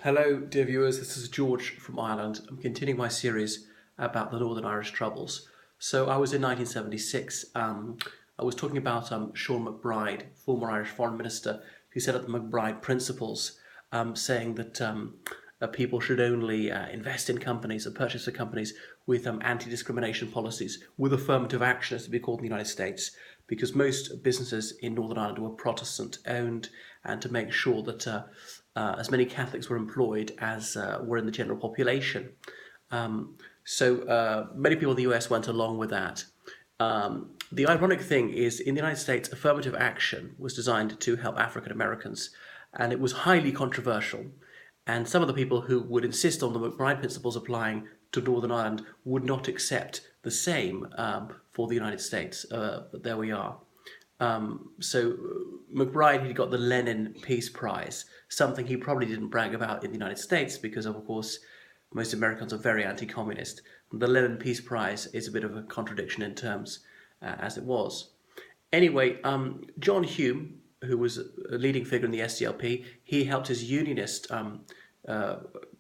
Hello, dear viewers. This is George from Ireland. I'm continuing my series about the Northern Irish Troubles. So I was in 1976. I was talking about Sean McBride, former Irish Foreign Minister, who set up the McBride Principles, saying that people should only invest in companies or purchase for companies with anti-discrimination policies, with affirmative action, as to be called in the United States, because most businesses in Northern Ireland were Protestant-owned, and to make sure that as many Catholics were employed as were in the general population. So many people in the US went along with that. The ironic thing is, in the United States, affirmative action was designed to help African Americans, and it was highly controversial. And some of the people who would insist on the McBride principles applying to Northern Ireland would not accept the same for the United States. But there we are. So McBride, he got the Lenin Peace Prize, something he probably didn't brag about in the United States because, of course, most Americans are very anti-communist. The Lenin Peace Prize is a bit of a contradiction in terms, as it was. Anyway, John Hume, who was a leading figure in the SDLP, he helped his unionist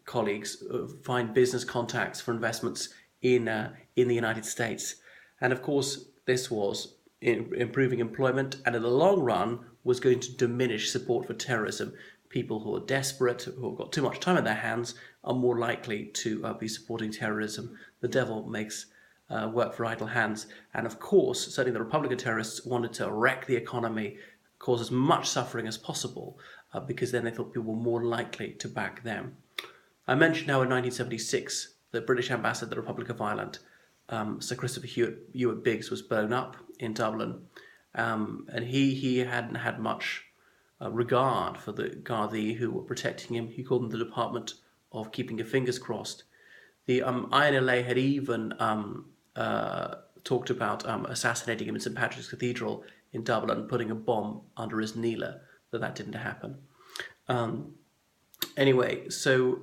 colleagues find business contacts for investments in the United States. And of course, this was improving employment, and in the long run was going to diminish support for terrorism. People who are desperate, who have got too much time on their hands, are more likely to be supporting terrorism. The devil makes work for idle hands. And of course, certainly the Republican terrorists wanted to wreck the economy, cause as much suffering as possible, because then they thought people were more likely to back them. I mentioned how in 1976, the British ambassador to the Republic of Ireland, Sir Christopher Ewart Biggs, was blown up in Dublin, and he hadn't had much regard for the Gardaí who were protecting him. He called them the Department of Keeping Your Fingers Crossed. The INLA had even talked about assassinating him in St Patrick's Cathedral in Dublin, putting a bomb under his kneeler, but that didn't happen. Anyway, so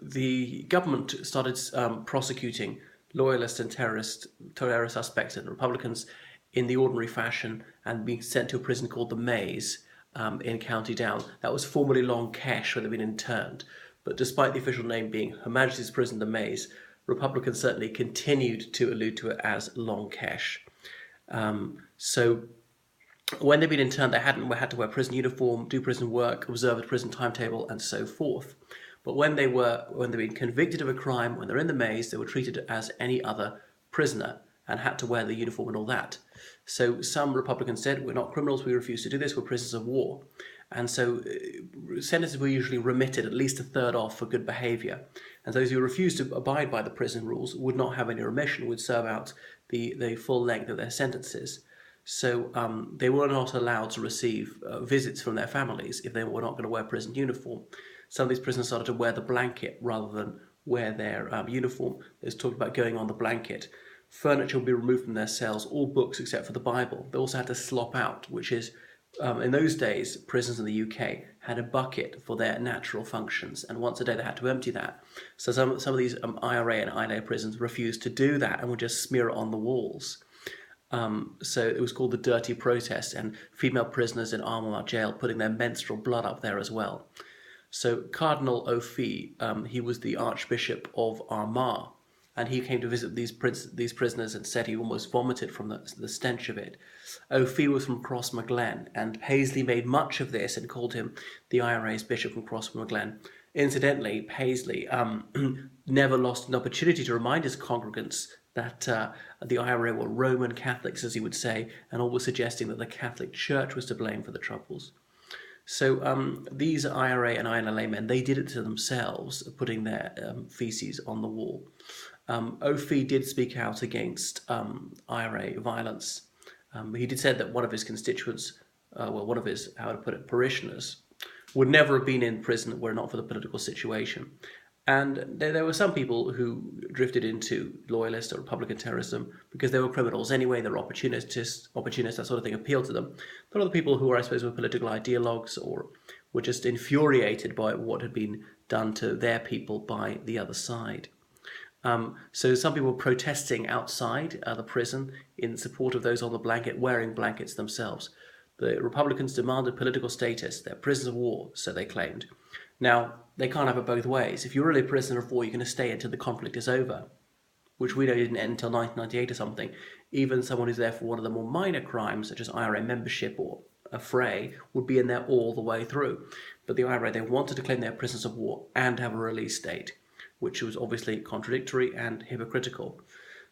the government started prosecuting loyalist and terrorist suspects and Republicans in the ordinary fashion and being sent to a prison called the Maze in County Down. That was formerly Long Kesh, where they'd been interned. But despite the official name being Her Majesty's Prison, the Maze, Republicans certainly continued to allude to it as Long Kesh. So when they'd been interned, they had to wear prison uniform, do prison work, observe a prison timetable, and so forth. But when they'd been convicted of a crime, when they're in the Maze, they were treated as any other prisoner and had to wear the uniform and all that. So some Republicans said, we're not criminals, we refuse to do this, we're prisoners of war. And so sentences were usually remitted at least a third off for good behaviour. And those who refused to abide by the prison rules would not have any remission, would serve out the full length of their sentences. So they were not allowed to receive visits from their families if they were not going to wear prison uniform. Some of these prisoners started to wear the blanket rather than wear their uniform. There's talk about going on the blanket. Furniture will be removed from their cells, all books except for the Bible. They also had to slop out, which is, in those days, prisons in the UK had a bucket for their natural functions, and once a day they had to empty that. So some of these IRA and ILA prisons refused to do that and would just smear it on the walls. So it was called the Dirty Protest, and female prisoners in Armagh jail putting their menstrual blood up there as well. So Cardinal O'Fee, he was the Archbishop of Armagh, and he came to visit these prisoners and said he almost vomited from the stench of it. O'Fee was from Crossmaglen, and Paisley made much of this and called him the IRA's Bishop from Crossmaglen. Incidentally, Paisley never lost an opportunity to remind his congregants that the IRA were Roman Catholics, as he would say, and always suggesting that the Catholic Church was to blame for the Troubles. So these IRA and INLA men, they did it to themselves, putting their feces on the wall. O'Fee did speak out against IRA violence. He did say that one of his constituents, one of his, how to put it, parishioners, would never have been in prison were it not for the political situation. And there were some people who drifted into loyalist or Republican terrorism because they were criminals anyway, they were opportunists, that sort of thing appealed to them. There were other people who were, I suppose, were political ideologues or were just infuriated by what had been done to their people by the other side. So some people were protesting outside the prison in support of those on the blanket, wearing blankets themselves. The Republicans demanded political status. They're prisoners of war, so they claimed. Now, they can't have it both ways. If you're really a prisoner of war, you're going to stay until the conflict is over, which we know didn't end until 1998 or something. Even someone who's there for one of the more minor crimes, such as IRA membership or a fray, would be in there all the way through. But the IRA, they wanted to claim they were prisoners of war and have a release date, which was obviously contradictory and hypocritical.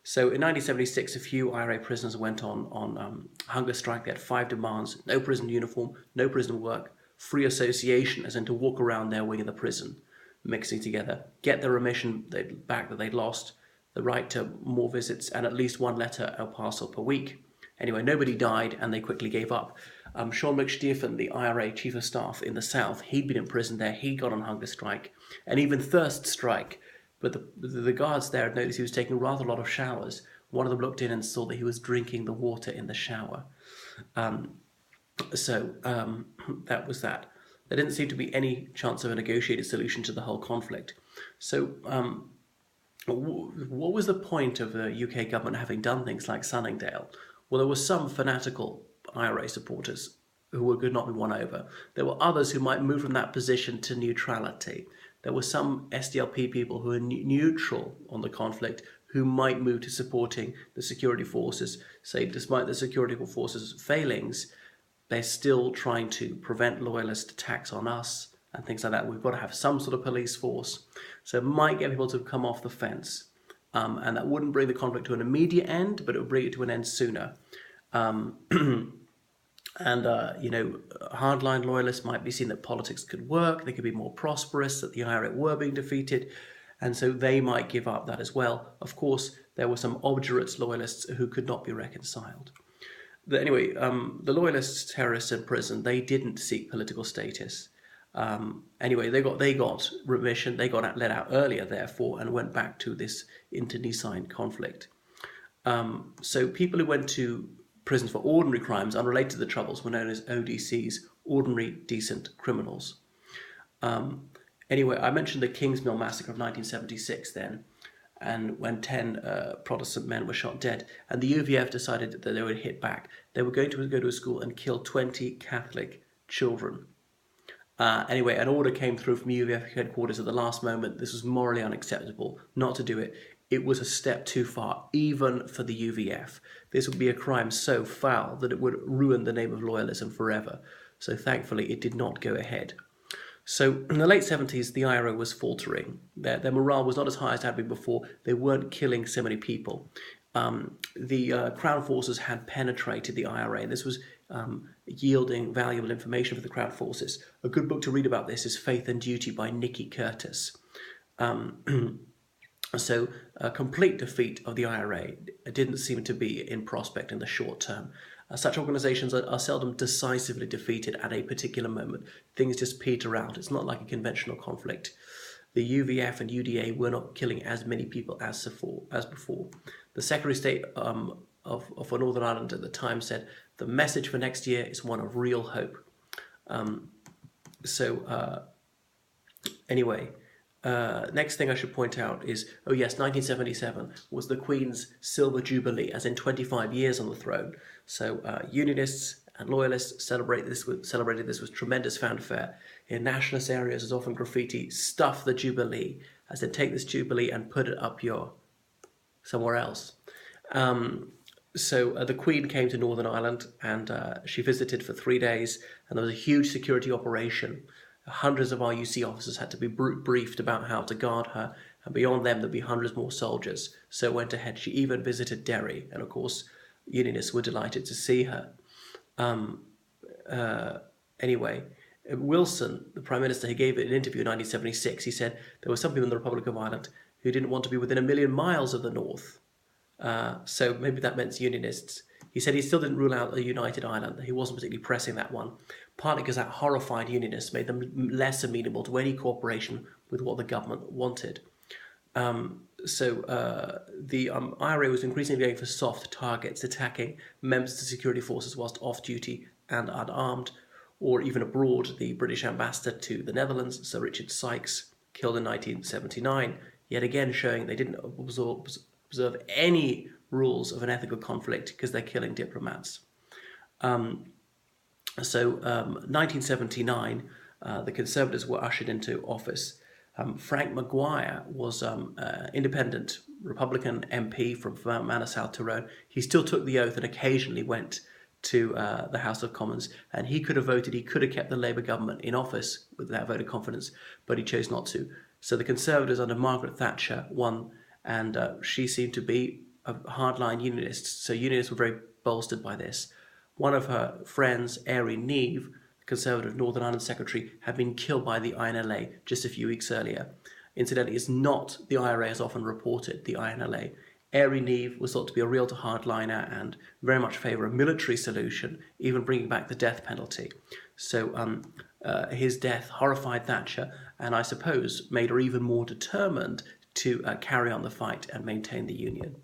So in 1976, a few IRA prisoners went on hunger strike. They had 5 demands: no prison uniform, no prison work, free association, as in to walk around their wing of the prison, mixing together, get the remission back that they'd lost, the right to more visits, and at least one letter or parcel per week. Anyway, nobody died, and they quickly gave up. Sean McSteffen, the IRA chief of staff in the South, he'd been in prison there. He'd gone on hunger strike and even thirst strike. But the guards there had noticed he was taking rather a lot of showers. One of them looked in and saw that he was drinking the water in the shower. So that was that. There didn't seem to be any chance of a negotiated solution to the whole conflict. So what was the point of the UK government having done things like Sunningdale? Well, there were some fanatical IRA supporters who could not be won over. There were others who might move from that position to neutrality. There were some SDLP people who were neutral on the conflict who might move to supporting the security forces. Say, despite the security forces' failings, they're still trying to prevent loyalist attacks on us and things like that. We've got to have some sort of police force. So it might get people to come off the fence. And that wouldn't bring the conflict to an immediate end, but it would bring it to an end sooner. Hardline loyalists might be seeing that politics could work, they could be more prosperous, that the IRA were being defeated, and so they might give up that as well. Of course, there were some obdurate loyalists who could not be reconciled. But anyway, the loyalists, terrorists in prison, they didn't seek political status. Anyway, they got remission, they got let out earlier, therefore, and went back to this internecine conflict. So people who went to prison for ordinary crimes unrelated to the Troubles were known as ODCs, ordinary decent criminals. Anyway, I mentioned the Kingsmill massacre of 1976 then, and when 10 Protestant men were shot dead, and the UVF decided that they would hit back. They were going to go to a school and kill 20 Catholic children. Anyway, an order came through from UVF headquarters at the last moment. This was morally unacceptable, not to do it. It was a step too far, even for the UVF. This would be a crime so foul that it would ruin the name of loyalism forever. So thankfully, it did not go ahead. So in the late 70s, the IRA was faltering. Their morale was not as high as it had been before. They weren't killing so many people. The Crown Forces had penetrated the IRA. This was yielding valuable information for the Crown Forces. A good book to read about this is Faith and Duty by Nicky Curtis. So a complete defeat of the IRA didn't seem to be in prospect in the short term. Such organisations are seldom decisively defeated at a particular moment. Things just peter out. It's not like a conventional conflict. The UVF and UDA were not killing as many people as before. The Secretary of State for Northern Ireland at the time said, the message for next year is one of real hope. Next thing I should point out is, 1977 was the Queen's Silver Jubilee, as in 25 years on the throne. So Unionists and Loyalists celebrated this with tremendous fanfare. In nationalist areas, there's often graffiti, stuff the Jubilee, as in take this Jubilee and put it up somewhere else. The Queen came to Northern Ireland and she visited for 3 days, and there was a huge security operation. Hundreds of RUC officers had to be briefed about how to guard her, and beyond them there'd be hundreds more soldiers. So went ahead. She even visited Derry, and of course, Unionists were delighted to see her. Wilson, the Prime Minister, he gave an interview in 1976. He said there were some people in the Republic of Ireland who didn't want to be within 1 million miles of the North. So maybe that meant Unionists. He said he still didn't rule out a united Ireland. He wasn't particularly pressing that one, partly because that horrified Unionists made them less amenable to any cooperation with what the government wanted. The IRA was increasingly going for soft targets, attacking members of the security forces whilst off-duty and unarmed, or even abroad. The British ambassador to the Netherlands, Sir Richard Sykes, killed in 1979, yet again showing they didn't observe any rules of an ethical conflict because they're killing diplomats. 1979, the Conservatives were ushered into office. Frank Maguire was independent Republican MP from Manor, South Tyrone. He still took the oath and occasionally went to the House of Commons, and he could have voted. He could have kept the Labour government in office with that vote of confidence, but he chose not to. So the Conservatives under Margaret Thatcher won, and she seemed to be a hardline unionist. So unionists were very bolstered by this. One of her friends, Airy Neave, Conservative Northern Ireland Secretary, had been killed by the INLA just a few weeks earlier. Incidentally, it's not the IRA as often reported, the INLA. Airy Neave was thought to be a real to hardliner and very much favour a military solution, even bringing back the death penalty. So his death horrified Thatcher, and I suppose made her even more determined to carry on the fight and maintain the union.